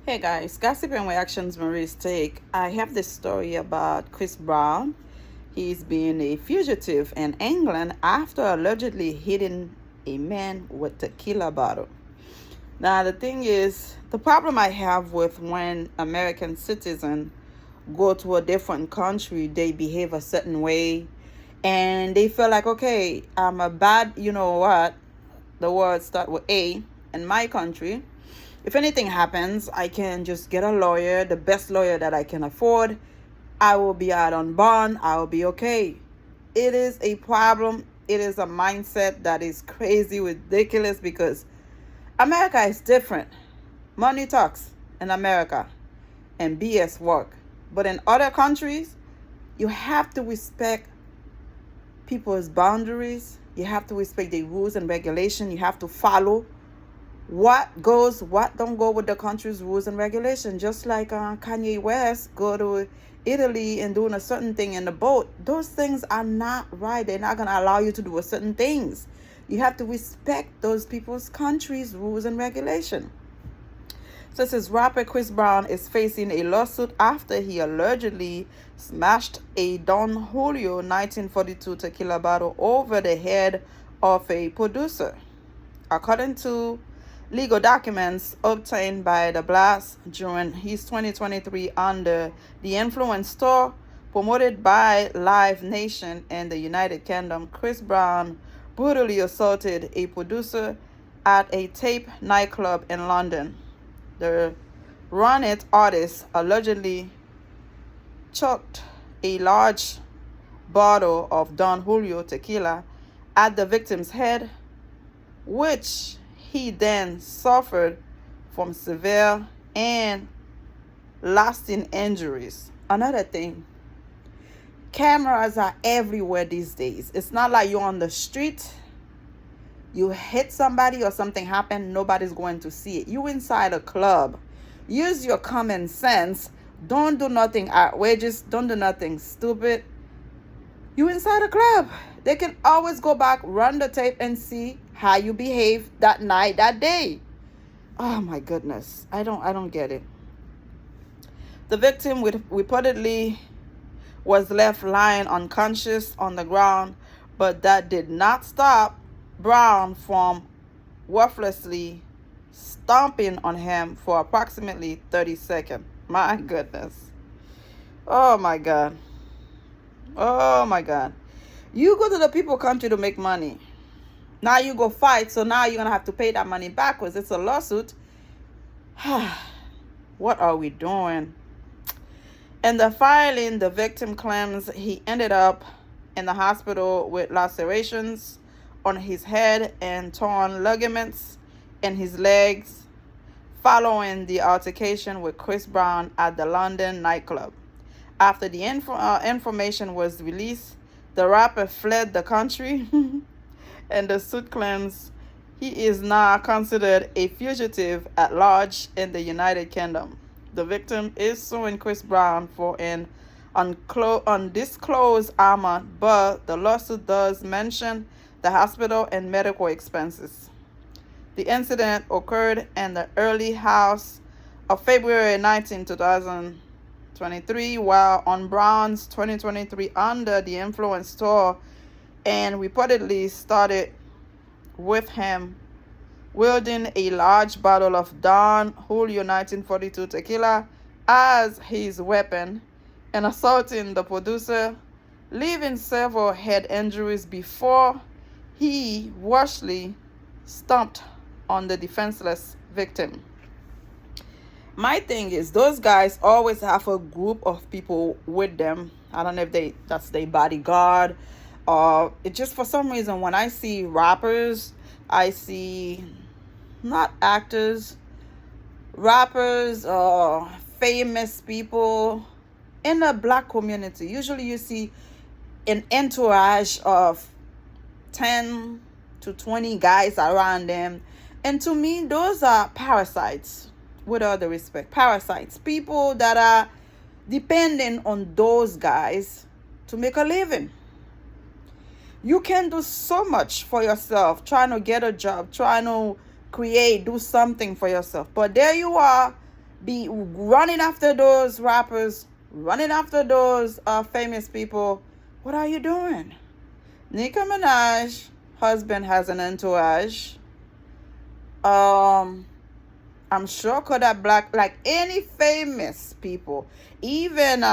Hey guys, Gossip and Reactions Marie's Take. I have this story about Chris Brown. He's being a fugitive in England after allegedly hitting a man with tequila bottle. Now the thing is, the problem I have with when American citizens go to a different country, they behave a certain way and they feel like, okay, I'm a bad, you know what? The words start with A in my country. If anything happens, I can just get a lawyer, the best lawyer that I can afford. I will be out on bond. I will be okay. It is a problem. It is a mindset that is crazy, ridiculous because America is different. Money talks in America and BS work. But in other countries, you have to respect people's boundaries. You have to respect the rules and regulation. You have to follow what goes, what don't go with the country's rules and regulations. Just like Kanye West go to Italy and doing a certain thing in the boat. Those things are not right. They're not going to allow you to do certain things. You have to respect those people's countries' rules and regulation. So it says rapper Chris Brown is facing a lawsuit after he allegedly smashed a Don Julio 1942 tequila bottle over the head of a producer. According to legal documents obtained by the blast during his 2023 Under the Influence tour promoted by Live Nation in the United Kingdom, Chris Brown brutally assaulted a producer at a tape nightclub in London. The Run It artist allegedly chucked a large bottle of Don Julio tequila at the victim's head, which he then suffered from severe and lasting injuries. Another thing, cameras are everywhere these days. It's not like you're on the street, you hit somebody or something happened, nobody's going to see it. You inside a club. Use your common sense. Don't do nothing outrageous. Don't do nothing stupid. You inside a club. They can always go back, run the tape, and see how you behave that night, that day. Oh my goodness. I don't get it. The victim reportedly was left lying unconscious on the ground, but that did not stop Brown from worthlessly stomping on him for approximately 30 seconds. My goodness. Oh my God. Oh my God. You go to the people country to make money. Now you go fight, so now you're going to have to pay that money backwards. It's a lawsuit. What are we doing? In the filing, the victim claims he ended up in the hospital with lacerations on his head and torn ligaments in his legs following the altercation with Chris Brown at the London nightclub. After the information was released, the rapper fled the country and the suit claims he is now considered a fugitive at large in the United Kingdom. The victim is suing Chris Brown for an undisclosed amount, but the lawsuit does mention the hospital and medical expenses. The incident occurred in the early hours of February 19, 2023, while on Brown's 2023 Under the Influence tour, and reportedly started with him wielding a large bottle of Don Julio 1942 tequila as his weapon and assaulting the producer, leaving several head injuries before he rashly stomped on the defenseless victim. My thing is, those guys always have a group of people with them. I don't know if that's their bodyguard or it just, for some reason, when I see rappers, I see not actors, rappers or famous people in the black community. Usually you see an entourage of 10 to 20 guys around them. And to me, those are parasites, with all the respect. Parasites. People that are depending on those guys to make a living. You can do so much for yourself, trying to get a job, trying to do something for yourself. But there you are, be running after those rappers, running after those famous people. What are you doing? Nicki Minaj husband has an entourage. Um, I'm sure Kodak Black, like any famous people, even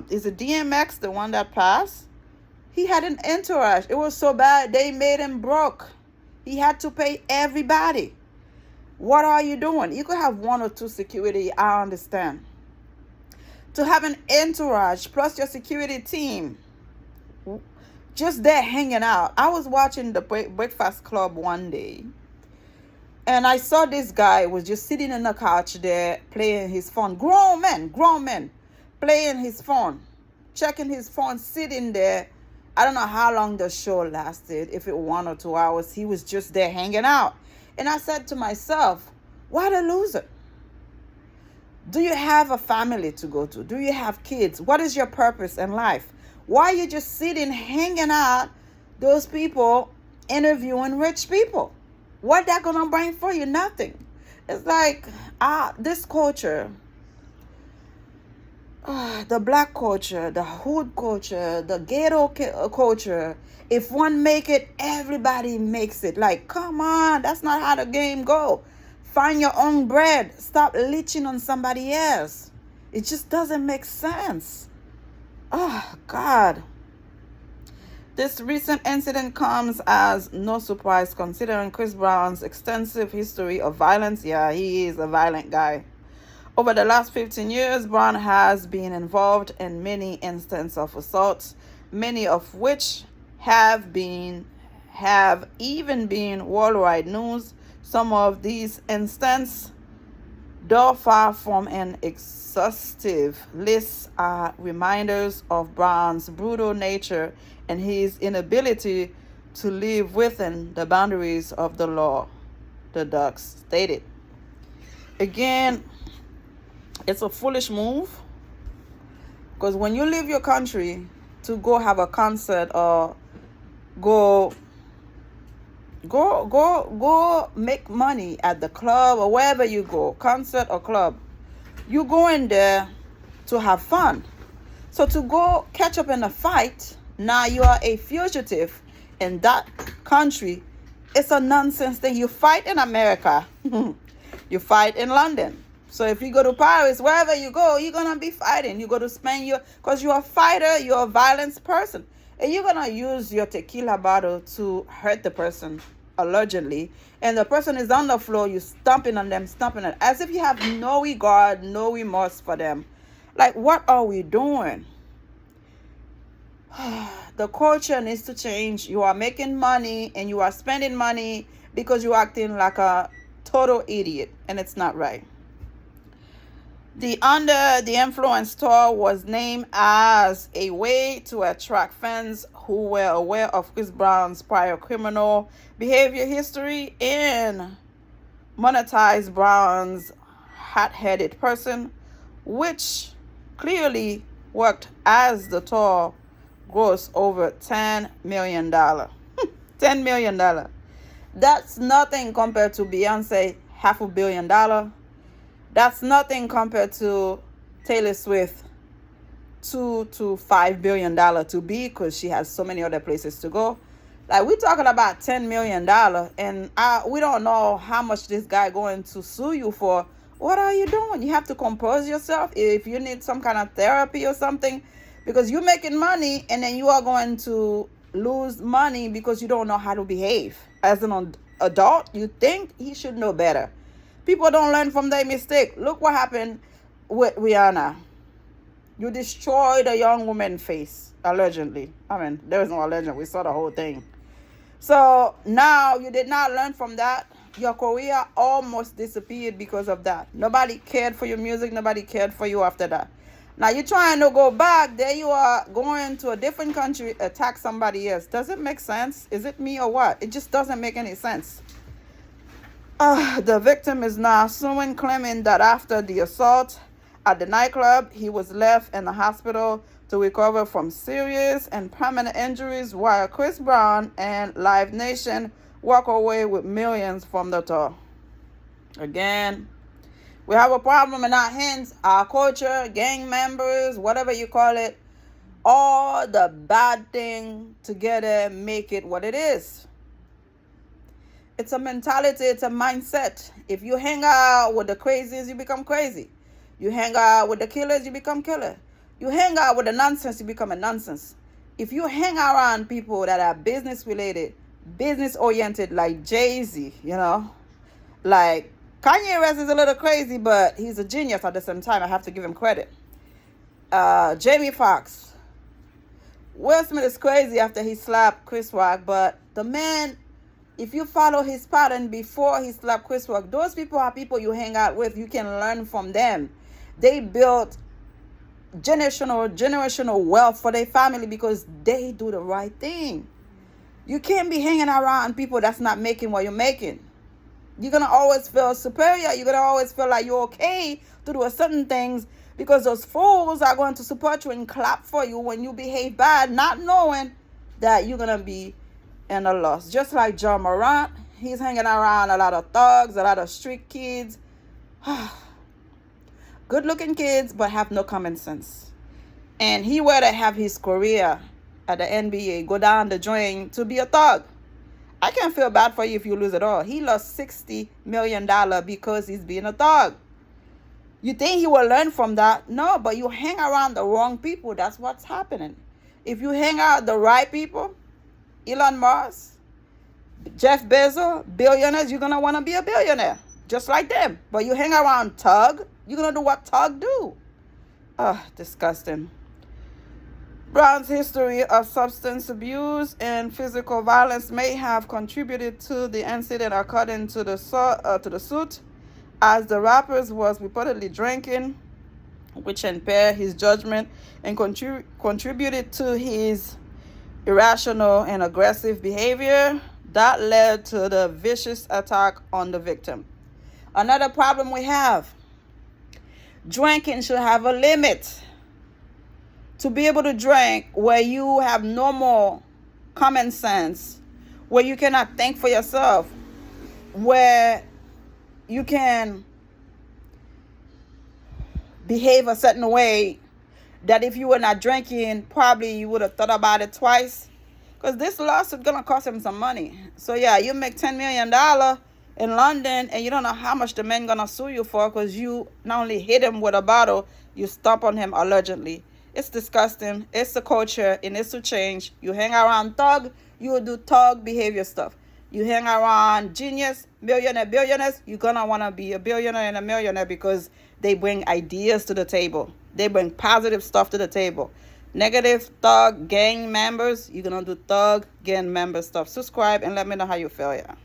is it DMX, the one that passed? He had an entourage. It was so bad they made him broke. He had to pay everybody. What are you doing? You could have one or two security, I understand. To have an entourage plus your security team just there hanging out. I was watching the Breakfast Club one day, and I saw this guy was just sitting in the couch there playing his phone. Grown men playing his phone, checking his phone, sitting there. I don't know how long the show lasted, if it 1 or 2 hours. He was just there hanging out. And I said to myself, what a loser. Do you have a family to go to? Do you have kids? What is your purpose in life? Why are you just sitting, hanging out, those people interviewing rich people? What that gonna bring for you? Nothing. It's like this culture, the black culture, the hood culture, the ghetto culture. If one make it, everybody makes it. Like, come on, that's not how the game go. Find your own bread. Stop leeching on somebody else. It just doesn't make sense. Oh, God. This recent incident comes as no surprise considering Chris Brown's extensive history of violence. Yeah, he is a violent guy. Over the last 15 years, Brown has been involved in many instances of assaults, many of which have even been worldwide news. Some of these instances, though far from an exhaustive list, are reminders of Brown's brutal nature and his inability to live within the boundaries of the law, the Ducks stated. Again, it's a foolish move, because when you leave your country to go have a concert or go make money at the club or wherever you go, concert or club, you go in there to have fun. So to go catch up in a fight, now you are a fugitive in that country. It's a nonsense thing. You fight in America. You fight in London. So if you go to Paris, wherever you go, you're going to be fighting. You go to Spain, because you're a fighter, you're a violent person. And you're going to use your tequila bottle to hurt the person, allegedly. And the person is on the floor, you stomping on them, as if you have no regard, no remorse for them. Like, what are we doing? The culture needs to change. You are making money and you are spending money because you're acting like a total idiot. And it's not right. The Under the Influence tour was named as a way to attract fans who were aware of Chris Brown's prior criminal behavior history and monetize Brown's hot-headed person, which clearly worked as the tour grossed over $10 million. $10 million. That's nothing compared to Beyonce, $500 million. That's nothing compared to Taylor Swift, $2 to $5 billion to be, because she has so many other places to go. Like, we're talking about $10 million, and we don't know how much this guy going to sue you for. What are you doing? You have to compose yourself if you need some kind of therapy or something, because you're making money and then you are going to lose money because you don't know how to behave. As an adult, you think he should know better. People don't learn from their mistake. Look what happened with Rihanna. You destroyed a young woman's face, allegedly. I mean, there was no alleged. We saw the whole thing. So now you did not learn from that. Your career almost disappeared because of that. Nobody cared for your music. Nobody cared for you after that. Now you're trying to go back. There you are going to a different country, attack somebody else. Does it make sense? Is it me or what? It just doesn't make any sense. The victim is now suing, claiming that after the assault at the nightclub, he was left in the hospital to recover from serious and permanent injuries, while Chris Brown and Live Nation walk away with millions from the tour. Again, We have a problem in our hands, our culture, gang members, whatever you call it. All the bad thing together make it what it is. It's a mentality, it's a mindset. If you hang out with the crazies, you become crazy. You hang out with the killers, you become killer. You hang out with the nonsense, you become a nonsense. If you hang around people that are business related, business oriented, like Jay-Z, like Kanye West is a little crazy, but he's a genius at the same time. I have to give him credit. Jamie Foxx. Will Smith is crazy after he slapped Chris Rock, but the man, if you follow his pattern before he slapped Chris Rock, those people are people you hang out with. You can learn from them. They built generational wealth for their family because they do the right thing. You can't be hanging around people that's not making what you're making. You're going to always feel superior. You're going to always feel like you're okay to do certain things because those fools are going to support you and clap for you when you behave bad, not knowing that you're going to be in a loss. Just like John Morant, he's hanging around a lot of thugs, a lot of street kids. Good-looking kids, but have no common sense. And he were to have his career at the NBA, go down the drain to be a thug. I can't feel bad for you if you lose it all. He lost $60 million because he's being a thug. You think he will learn from that? No, but you hang around the wrong people. That's what's happening. If you hang out the right people, Elon Musk, Jeff Bezos, billionaires, you're going to want to be a billionaire. Just like them. But you hang around thug, you're going to do what thug do. Disgusting. Brown's history of substance abuse and physical violence may have contributed to the incident, according to the suit, as the rapper was reportedly drinking, which impaired his judgment and contributed to his irrational and aggressive behavior that led to the vicious attack on the victim. Another problem we have, drinking should have a limit. To be able to drink where you have normal common sense, where you cannot think for yourself, where you can behave a certain way that if you were not drinking, probably you would have thought about it twice. Because this lawsuit is going to cost him some money. So yeah, you make $10 million in London and you don't know how much the man going to sue you for because you not only hit him with a bottle, you stomp on him allegedly. It's disgusting. It's the culture. It needs to change. You hang around thug, you will do thug behavior stuff. You hang around genius, millionaire, billionaires, you're going to want to be a billionaire and a millionaire because they bring ideas to the table. They bring positive stuff to the table. Negative thug gang members, you're going to do thug gang member stuff. Subscribe and let me know how you feel. Yeah.